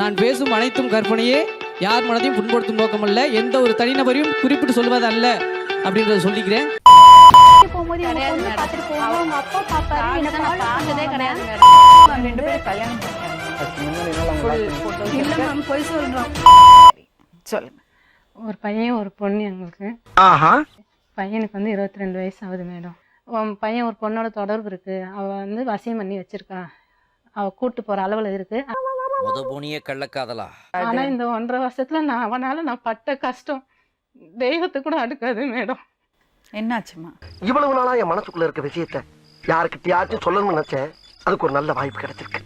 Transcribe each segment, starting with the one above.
நான் பேசும் அனைத்தும் கற்பனையே, யார் மனதையும் புண்படுத்தும் நோக்கமல்ல, எந்த ஒரு தனிநபரையும் குறிப்பிட்டு சொல்வது அல்ல அப்படின்றத சொல்லிக்கிறேன். போகும்போது இவங்க பொண்ணு பார்த்துட்டு போவாங்க, அவங்க அப்பா பார்ப்பாரு, என்ன பார்த்ததே கிடையாது. ரெண்டு பேரும் கல்யாணம் பண்ணாங்க. இல்ல மேம், போய் சொல்றோம். சொல்லுங்க. ஒரு பையன் ஒரு பொண்ணு எங்களுக்கு. பையனுக்கு வந்து 22 வயசு ஆகுது மேடம். பையன் ஒரு பொண்ணோட தொடர்பு இருக்கு. அவ வந்து வசியம் பண்ணி வச்சிருக்கா. அவ கூட்டு போற அளவுல இருக்கு. போனியே கள்ளக்காதலா. ஆனா இந்த 1.5 வருஷத்துல நான் பட்ட கஷ்டம் தெய்வத்துக்கு கூட அடுக்காது மேடம். என்னாச்சுமா? இவ்வளவு நாளா என் மனசுக்குள்ள இருக்க விஷயத்த யாருக்கிட்டயாச்சும் சொல்லணும்னு நினைச்சேன். அதுக்கு ஒரு நல்ல வாய்ப்பு கிடைச்சிருக்கு.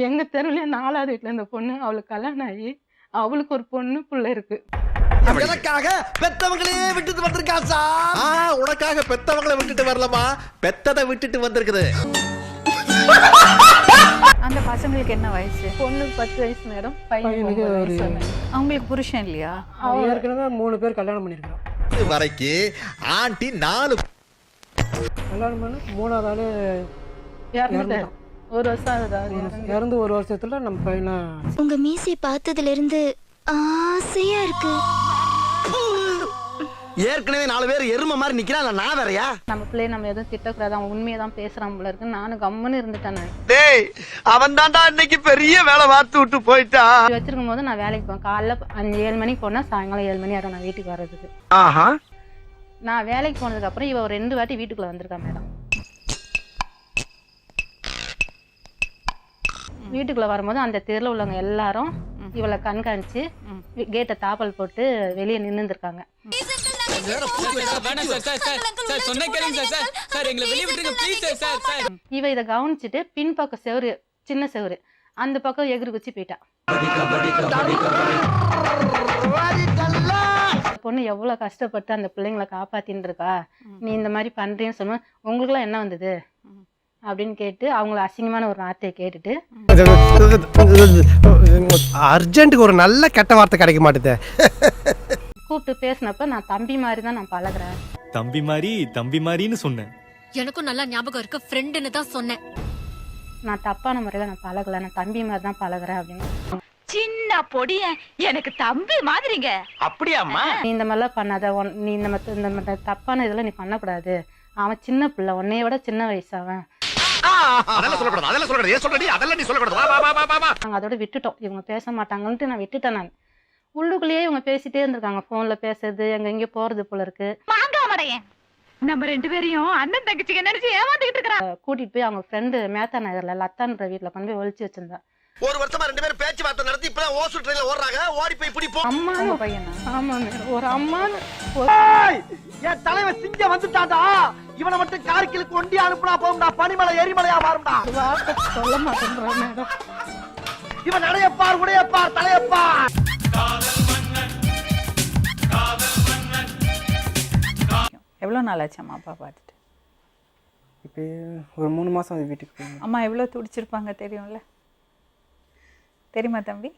எங்க தெருவுல 4வது வீட்டுல இந்த பொண்ணு, அவளுக்கு கல்யாணம் ஆகி அவளுக்கு ஒரு பொண்ணு புள்ள இருக்கு. எனக்காக பெத்தவங்களே விட்டுட்டு வந்திருக்கா சார். உனக்காக பெத்தவங்களை விட்டுட்டு வரலமா, பெத்ததை விட்டுட்டு வந்திருக்குது. அந்த பசங்களுக்கு என்ன வயசு? பொண்ணுக்கு 10 வயசு மேடம், பையனுக்கு 9 வயசு மேடம். அவங்களுக்கு புருஷன் இல்லையா? ஏற்கனவே 3 பேர் கல்யாணம் பண்ணிருக்கான். வரைக்கு ஆண்டி 4 கல்யாணம் பண்ணி 3வது ஆளு இறந்துட்டாரு. 1 வருஷம் ஆகுதா இறந்து 1 வருஷத்துல நம்ம பையனை. உங்க மீசை பார்த்ததுல இருந்து ஆசையா இருக்கு. ஏற்கனவே 4 பேர் எருமை மாதிரி நிக்கிறான், நான் வேறயா? நம்ம பிள்ளைய நம்ம எதுவும் திட்டக்கூடாது, அவன் உண்மையை தான் பேசுறான் போல இருக்கு. நானும் கம்முன்னு இருந்துட்டேன். நான் டேய், அவன் தான்டா இன்னைக்கு பெரிய வேலை பார்த்து விட்டு போயிட்டா. வச்சிருக்கும் போது நான் வேலைக்கு போவேன். காலைல 5-7 மணிக்கு போனா சாயங்காலம் 7 மணி ஆகும் நான் வீட்டுக்கு வர்றதுக்கு. நான் வேலைக்கு போனதுக்கு அப்புறம் இவ ஒரு 2 வாட்டி வீட்டுக்குள்ள வந்திருக்கா மேடம். வீட்டுக்குள்ள வரும்போது அந்த தெருல உள்ளவங்க எல்லாரும் இவளை கண்காணிச்சு கேட்டை தாப்பல் போட்டு வெளியே நின்று இருக்காங்க. இவ இதை கவனிச்சுட்டு பின்பக்கம் செவரு, சின்ன செவரு, அந்த பக்கம் எகிரி குச்சி போயிட்டா. பொண்ணு எவ்வளவு கஷ்டப்பட்டு அந்த பிள்ளைங்களை காப்பாத்தின்னு இருக்கா, நீ இந்த மாதிரி பண்றேன்னு சொன்ன உங்களுக்கு எல்லாம் என்ன வந்தது அப்படின்னு கேட்டு அவங்கள அசிங்கமான ஒரு வார்த்தையை கேட்டுட்டு, அர்ஜென்ட்டுக்கு ஒரு நல்ல கெட்ட வார்த்தை கிடைக்க மாட்டேது. கூப்பிட்டு பேசினப்ப நான் தம்பி மாதிரி தான் நான் பழகுறேன். தம்பி மாதிரின்னு சொன்னேன். எனக்கும் நல்லா ஞாபகம் இருக்கு, ஃப்ரெண்டுன்னு தான் சொன்னேன். நான் தப்பான முறையில நான் பழகல, நான் தம்பி மாதிரி தான் பழகுறேன் அப்படின்னு. சின்ன பொடிய எனக்கு தம்பி மாதிரிங்க. அப்படியாம்மா? நீ இந்த மாதிரிலாம் பண்ணாத, நீ இந்த தப்பான இதெல்லாம் நீ பண்ணக்கூடாது. அவன் சின்ன பிள்ளை, உன்னைய விட சின்ன வயசு அவன். நாங்க அதோட விட்டுட்டோம். இவங்க பேச மாட்டாங்கன்ட்டு நான் விட்டுட்டேன். நான் உள்ளுக்குள்ளேயே இவங்க பேசிட்டே இருந்திருக்காங்க. போன்ல பேசுறது, எங்க போறது போல இருக்கு. நம்ம 2 பேரையும் அண்ணன் தங்கச்சிங்க நினைச்சு ஏமாத்திட்டு இருக்கறான். கூட்டிட்டு போய் அவங்க ஃப்ரெண்டு மேத்தா நகர்ல லத்தான்ற வீட்டுல கொண்டு போய் ஒளிச்சு வச்சிருந்தா. ஒரு வருஷமா 2 பேரும் பேச்சுவார்த்தை நடத்தி இப்பதான் ஓசு ட்ரெயின்ல ஓடுறாங்க. ஓடி போய் பிடிப்போம். அம்மா பையனா? ஆமா, ஒரு அம்மா. என் தலைவன் சிங்க வந்துட்டாடா. இவனை மட்டும் கார்கிலுக்கு ஒண்டி அனுப்புனா போகும்டா, பனிமலை எரிமலையா மாறும்டா. சொல்ல மாட்டேன்றா மேடம். இவன் நடையப்பார், உடையப்பார், தலையப்பார். எவ்வளவு நாள் ஆச்சு அம்மா அப்பா பார்த்துட்டு? இப்போ ஒரு 3 மாசம் வீட்டுக்கு போய். அம்மா எவ்வளவு துடிச்சிருப்பாங்க தெரியும்ல? தெரியுமா தம்பி?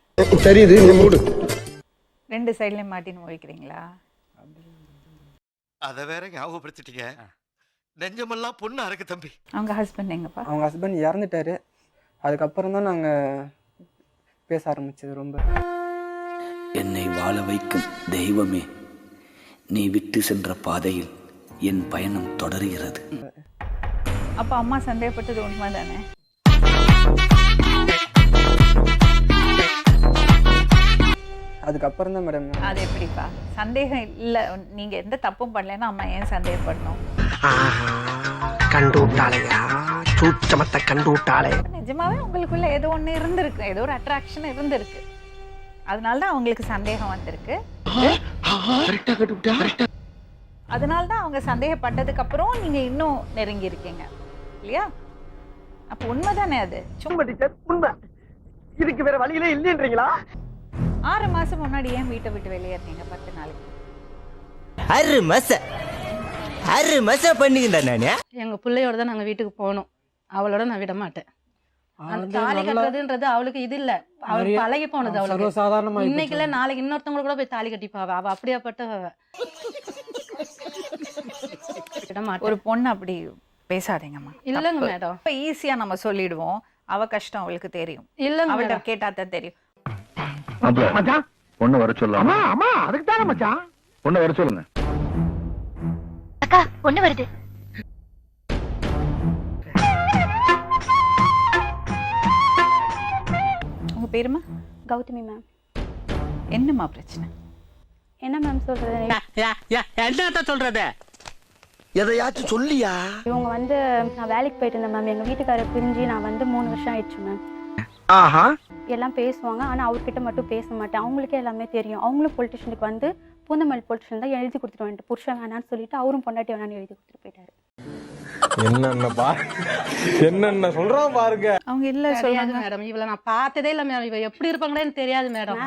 தெரியுது, நீ மூடு. 2 சைடுலயும் மாட்டின்னு முழிக்கிறீங்களா? அத வேற ஞாபகப்படுத்திட்டீங்க. நெஞ்சமெல்லாம் பொண்ணா இருக்கு தம்பி. அவங்க ஹஸ்பண்ட் எங்கப்பா? அவங்க ஹஸ்பண்ட் இறந்துட்டாரு. அதுக்கப்புறம் தான் நாங்க பேச ஆரம்பிச்சது. ரொம்ப என்னை வாழ வைக்கும் தெய்வமே, நீ விட்டு சென்ற பாதையில் என் பயணம் தொடர்கிறது. அப்ப அம்மா சந்தேகப்பட்டது உண்மைதானே? அதுக்கப்புறம் தான் மேடம். அது எப்படிப்பா சந்தேகம் இல்ல? நீங்க எந்த தப்பும் பண்ணலன்னா அம்மா ஏன் சந்தேகப்படணும்? கண்டு விட்டாளையா, சூச்சமத்தை கண்டு விட்டாளே. நிஜமாவே உங்களுக்குள்ள ஏதோ ஒண்ணு இருந்திருக்கு, ஏதோ ஒரு அட்ராக்ஷன் இருந்திருக்கு. அதனாலதான் அவங்களுக்கு சந்தேகம் வந்திருக்கு. அதனாலதான் அவங்க சந்தேகப்பட்டதுக்கு அப்புறம் நீங்க இன்னும் நெருங்கி இருக்கீங்க இல்லையா? அப்ப உண்மைதானே அது? சும்மா டீச்சர், உண்மை. இதுக்கு வேற வழியிலே இல்லைன்றீங்களா? 6 மாசம் முன்னாடி ஏன் வீட்டை விட்டு வெளியேறீங்க 10 நாளைக்கு? 6 மாசம் பண்ணிக்கிட்டா நானே. எங்க பிள்ளையோட தான் நாங்க வீட்டுக்கு போகணும். அவளோட நான் விட மாட்டேன். அந்த தாலி கட்டுறதுன்றது அவளுக்கு இது இல்ல, அவளுக்கு பழகி போனது. அவளுக்கு சாதாரணமா இன்னைக்கு இல்ல நாளைக்கு இன்னொருத்தவங்க கூட போய் தாலி கட்டிப்பாவ. அவ அப்படியாப்பட்ட ஒரு பொண்ணு அப்படி பேசாதீங்கம்மா. இல்லங்க மேடம். இப்ப ஈஸியா நம்ம சொல்லிடுவோம், அவ கஷ்டம் அவளுக்கு தெரியும். இல்லைங்க அவள்கிட்ட மேடம். கேட்டா தான் தெரியும். மச்சான் பொண்ணு வர சொல்லலாம். ஆமா அதுக்கு தானே மச்சான். பொண்ணு வர சொல்லுங்க. அக்கா பொண்ணு வருது. உங்க பேருமா? கௌதமி மேம். என்னம்மா பிரச்சனை? என்ன மேம் சொல்றது? என்னத்த சொல்றது? எதையாச்சும் சொல்லியா? இவங்க வந்து நான் வேலைக்கு போயிட்டு இருந்தேன் மேம். எங்க வீட்டுக்காரர் பிரிஞ்சு நான் வந்து 3 வருஷம் ஆயிடுச்சு மேம். ஆஹா. எல்லாம் பேசுவாங்க, ஆனா அவர்கிட்ட மட்டும் பேச மாட்டேன். அவங்களுக்கே எல்லாமே தெரியும். அவங்களும் பொலிட்டிஷனுக்கு வந்து பூந்தமல்லி பொலிட்டிஷன் தான் எழுதி கொடுத்துட்டு வந்துட்டு புருஷன் வேணான்னு சொல்லிட்டு அவரும் பொண்டாட்டி வேணான்னு எழுதி கொடுத்துட்டு போயிட்டாரு. என்னென்ன சொல்றான் பாருங்க. அவங்க இல்ல தெரியாது சொல்லுங்க. மேடம், இவளை நான் பார்த்ததே இல்லை மேடம். இவ எப்படி இருப்பாங்களேன்னு தெரியாது மேடம்.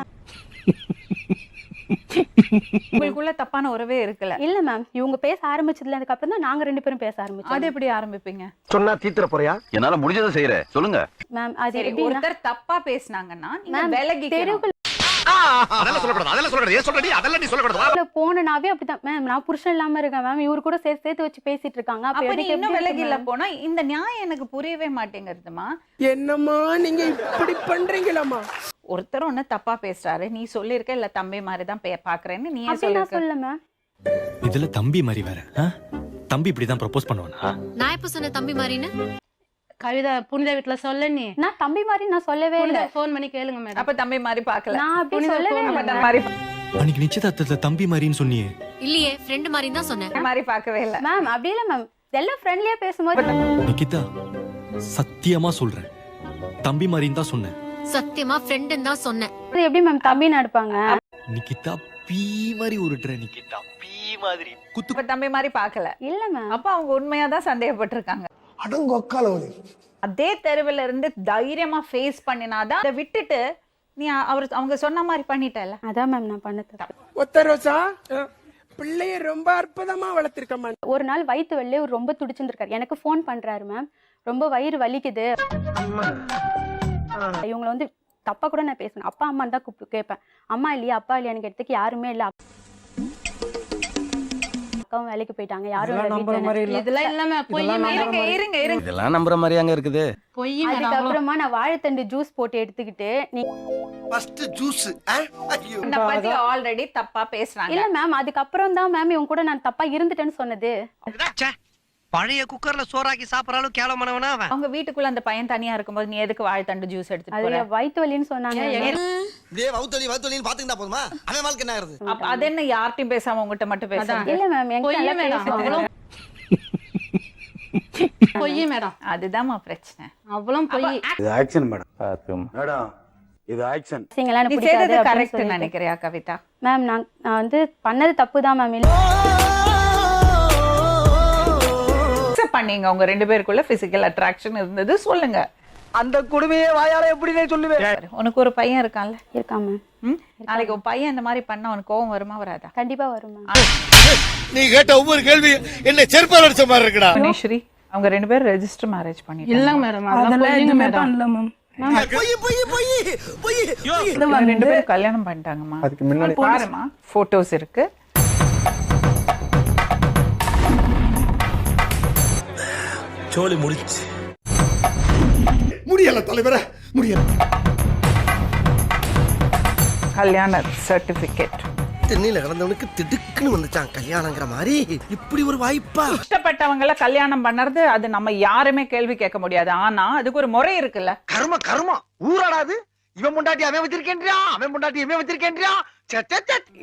உங்களுக்குள்ள தப்பான உறவே இருக்குல்ல? இல்ல மேம், இவங்க பேச ஆரம்பிச்சதுல அதுக்கப்புறம் தான் நாங்க 2 பேரும் பேச அது ஆரம்பிச்சோம். எப்படி ஆரம்பிப்பீங்க? சொன்னா தீத்துற போறியா? என்னால முடிஞ்சதை செய்யற சொல்லுங்க. மேம் அது சரி, எப்படின்னா ஒருத்தர் தப்பா பேசுனாங்கன்னா நீங்க மேம் விலகி தெருவுக்குள்ள அதெல்லாம் சொல்லக்கூடாது, அதெல்லாம் சொல்லக்கூடாது. ஏன் சொல்றடி? அதெல்லாம் நீ சொல்லக்கூடாது. போனனாவே அப்படிதான் மேம். நான் புருஷன் இல்லாம இருக்கேன் மேம். இவரு கூட சேர்த்து வச்சு பேசிட்டு இருக்காங்க. அப்ப நீ எதுக்கு இன்னும் எப்படி விலகி இருக்கு இல்ல ma'am? போனா இந்த நியாயம் எனக்கு புரியவே மாட்டேங்குதுமா. என்னம்மா நீங்க இப்படி பண்றீங்களாமா? ஒருத்தர் ஒண்ணு தப்பா பேசுறாரு, நீ சொல்லிருக்க இல்ல தம்பி மாதிரி தான் பாக்குறேன்னு நீ அப்படி நான் சொல்லிருக்க. சொல்ல மேம். இதுல தம்பி மாதிரி வேற. தம்பி இப்படிதான் ப்ரப்போஸ் பண்ணுவானா? நான் எப்ப சொன்ன தம்பி மாதிரின்னு? கவிதா புனிதா வீட்டுல சொல்ல நீ நான் தம்பி மாதிரி நான் சொல்லவே இல்ல. ஃபோன் பண்ணி கேளுங்க மேடம். அப்ப தம்பி மாதிரி பாக்கல. நான் அப்படி புனிதா சொல்லவே phone இல்ல அப்ப ma'am. மாதிரி அன்னைக்கு நிச்சயதார்த்தத்துல தம்பி மாதிரின்னு சொன்னியே. இல்லையே, ஃப்ரெண்ட் மாதிரி தான் சொன்னேன். மாதிரி பாக்கவே இல்ல. மேம் அப்படி இல்ல மேம். எல்லாம் ஃப்ரெண்ட்லியா பேசும்போது நிக்கிதா சத்தியமா சொல்றேன், தம்பி மாதிரின்னு தான் சொன்னேன். சத்தியமா ஃப்ரெண்டுன்னு தான் சொன்னேன். எப்படி மேம் தம்பி நடிப்பாங்க? நிக்கிதா பீ மாதிரி உருட்டுற. நிக்கிதா பீ மாதிரி குத்து. அப்ப தம்பி மாதிரி பாக்கல. இல்ல மேம். அப்ப அவங்க உண்மையா தான் சந்தேகப்பட்டிருக்காங்க. அடங்கொக்காலவலி. அதே தெருவுல இருந்து தைரியமா ஃபேஸ் பண்ணினாதான் அதை விட்டுட்டு நீ அவங்க சொன்ன மாதிரி பண்ணிட்டல. அதான் மேம் நான் பண்ண தப்பு. ஒத்தரோசா பிள்ளைய ரொம்ப அற்புதமா வளர்த்திருக்கமா. ஒரு நாள் வயித்து வெளியே ரொம்ப துடிச்சிருந்திருக்காரு. எனக்கு ஃபோன் பண்றாரு மேம், ரொம்ப வயிறு வலிக்குது. இவங்களை வந்து தப்பா கூட நான் பேசுவேன். அப்பா அம்மா தான் கூப்பிட்டு கேட்பேன். அம்மா இல்லையா அப்பா இல்லையான்னு கேட்டதுக்கு யாருமே இல்ல. அக்காவும் வேலைக்கு போயிட்டாங்க, யாரும் இல்ல. இதெல்லாம் இல்லாம பொய் இருங்க இருங்க இருங்க. இதெல்லாம் நம்புற மாதிரி அங்க இருக்குது. பொய் மேடம். அதுக்கப்புறமா நான் வாழைத்தண்டு ஜூஸ் போட்டு எடுத்துக்கிட்டு நீ ஃபர்ஸ்ட் ஜூஸ். ஐயோ. உன்னை பத்தி ஆல்ரெடி தப்பா பேசுறாங்க. இல்ல மேம், அதுக்கப்புறம் தான் மேம் இவங்க கூட நான் தப்பா இருந்துட்டேன்னு சொன்னது. பழைய குக்கர்ல சோறாக்கி சாப்பிடறாலும் கேவலமானவனா அவன். அவங்க வீட்டுக்குள்ள அந்த பையன் தனியா இருக்கும்போது நீ எதுக்கு வாழைத்தண்டு ஜூஸ் எடுத்துட்டு அது போற? வயித்து வலின்னு சொன்னாங்க. இதே வவுத்தலின்னு பாத்துக்கிட்டா போதுமா? அவன் வாழ்க்கை என்ன ஆகுது? அப்ப அது என்ன யார்ட்டையும் பேசாம உங்ககிட்ட மட்டும் பேசுறது? இல்ல மேம், பொய் எங்க மேடம். பேசுவாங்க. பொய் மேடம். அதுதான்மா பிரச்சனை. அவ்வளவு பொய். இது ஆக்ஷன் மேடம். மேடம் இது ஆக்ஷன். நீங்களா எனக்கு நீ பிடிக்காது செய்தது அப்படின்னு கரெக்ட் சொல்லிட்டு. நினைக்கிறியா கவிதா? மேம் நான் வந்து பண்ணது தப்பு தான் மேம். பண்ணீங்க உங்க 2 பேருக்குள்ள பிசிக்கல் அட்ராக்ஷன் இருந்தது, சொல்லுங்க. அந்த குடுமையே வாயால எப்படினே சொல்லுவேன். உனக்கு ஒரு பையன் இருக்கான்ல? இருக்கா மேம். நாளைக்கு உன் பையன் இந்த மாதிரி பண்ணா உனக்கு கோவம் வருமா வராதா? கண்டிப்பா வரும் மேம். நீ கேட்ட ஒவ்வொரு கேள்வி என்ன செருப்பால் அடிச்ச மாதிரி இருக்குடா. புவனேஸ்வரி அவங்க 2 பேரும் ரெஜிஸ்டர் மேரேஜ் பண்ணிட்டாங்க. இல்லங்க மேடம், அதெல்லாம் எதுவுமே பண்ணல மேம். போய் போய் போய் போய் 2 பேரும் கல்யாணம் பண்ணிட்டாங்கம்மா. அதுக்கு முன்னாடி பாருமா போட்டோஸ் இருக்கு. சோலி முடிச்சு. முடியல தலைவரே, முடியல. கல்யாண சர்டிபிகேட். தென்னையில கிடந்தவனுக்கு திடுக்குன்னு வந்துச்சான் கல்யாணங்கிற மாதிரி. இப்படி ஒரு வாய்ப்பா? இஷ்டப்பட்டவங்கள கல்யாணம் பண்ணறது அது நம்ம யாருமே கேள்வி கேட்க முடியாது. ஆனா அதுக்கு ஒரு முறை இருக்குல்ல. கர்ம கர்மம் ஊராடாது. இவன் முண்டாட்டி அவன் வச்சிருக்கேன்றியா, அவன் முண்டாட்டி இவன் வச்சிருக்கேன்றியா.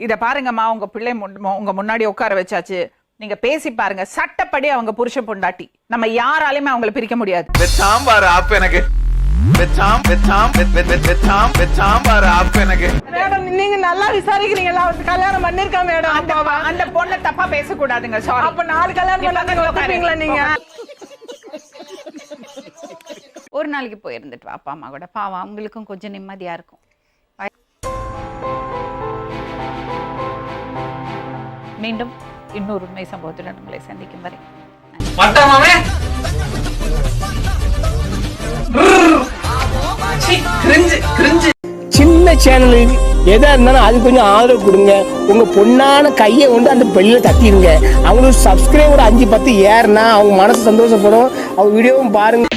இத பாருங்கம்மா, உங்க பிள்ளை உங்க முன்னாடி உட்கார வச்சாச்சு. நீங்க பேசி பாருங்க. சட்டப்படி அவங்க புருஷ பொண்டாட்டி. நம்ம யாராலையுமே அவங்கள பிரிக்க முடியாது. சாம்பார் ஆப் எனக்கு. சாம்பார் ஆப் எனக்கு. மேடம் நீங்க நல்லா விசாரிக்கிறீங்களா? கல்யாணம் பண்ணிருக்கா மேடம்? அந்த பொண்ணை தப்பா பேசக்கூடாதுங்க. சாரி. அப்ப 4 கல்யாணம் பண்ணாதீங்களா நீங்க? ஒரு நாளைக்கு போய் இருந்துட்டு வா அப்பா அம்மா கூட. பாவம் அவங்களுக்கும் கொஞ்சம் நிம்மதியா இருக்கும். மீண்டும் இன்னொரு உண்மை சம்பவத்துடன் உங்களை சந்திக்கும் வரை சின்ன சேனலுக்கு எதா இருந்தாலும் அது கொஞ்சம் ஆதரவு கொடுங்க. உங்க பொண்ணான கையை கொண்டு அந்த பெல்ல தட்டிடுங்க. அவங்களுக்கு சப்ஸ்கிரைபர் 5-10 ஏறுனா அவங்க மனசு சந்தோஷப்படும். அவங்க வீடியோவும் பாருங்க.